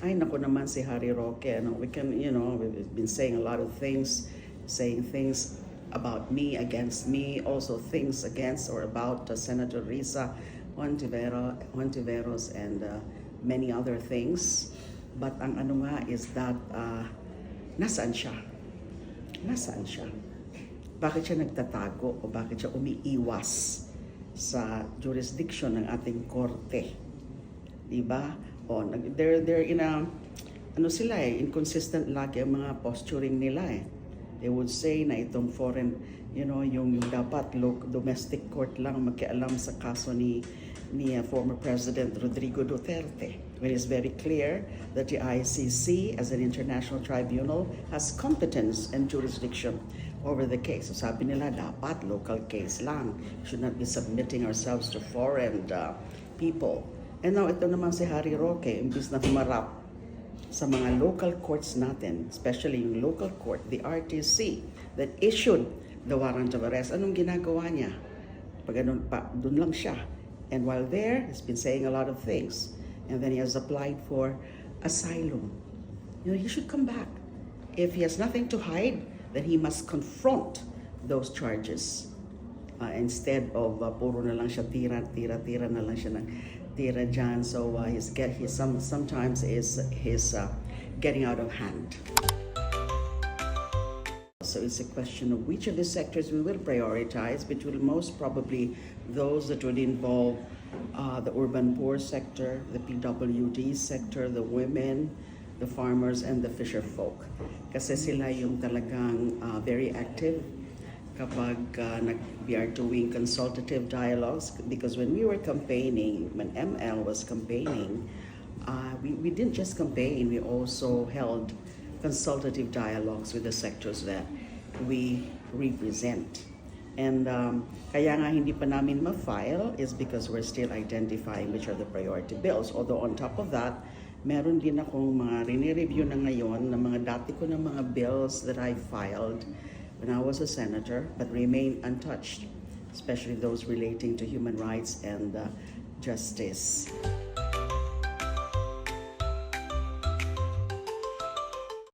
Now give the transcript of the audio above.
Ay, naku naman si Harry Roque. We can, we've been saying a lot of things, saying things about me, against me, also things against or about Senator Risa Hontiveros and many other things. But ang ano nga is that, nasaan siya? Nasaan siya? Bakit siya nagtatago o bakit siya umiiwas sa jurisdiction ng ating korte? Diba? They're in a, sila inconsistent lagi ang mga posturing nila They would say na itong foreign, yung dapat domestic court lang makialam sa kaso ni former President Rodrigo Duterte. When it's very clear that the ICC as an international tribunal has competence and jurisdiction over the case. So sabi nila dapat local case lang. We should not be submitting ourselves to foreign people. And now, ito naman si Harry Roque, imbis na humarap sa mga local courts natin, especially yung local court, the RTC, that issued the warrant of arrest. Anong ginagawa niya? Pag ganun pa, dun lang siya. And while there, he's been saying a lot of things. And then he has applied for asylum. He should come back. If he has nothing to hide, then he must confront those charges. Instead of puro na lang siya tira na lang siya ng tira dyan. So sometimes is his getting out of hand. So it's a question of which of the sectors we will prioritize, which will most probably those that would involve the urban poor sector, the PWD sector, the women, the farmers, and the fisher folk. Kasi sila yung talagang very active kapag we are doing consultative dialogues, because when we were campaigning, when ML was campaigning, we didn't just campaign, we also held consultative dialogues with the sectors that we represent. And kaya nga hindi pa namin ma-file is because we're still identifying which are the priority bills. Although on top of that, meron din akong mga rini-review na ngayon ng mga dati ko ng mga bills that I filed when I was a senator, but remain untouched, especially those relating to human rights and justice.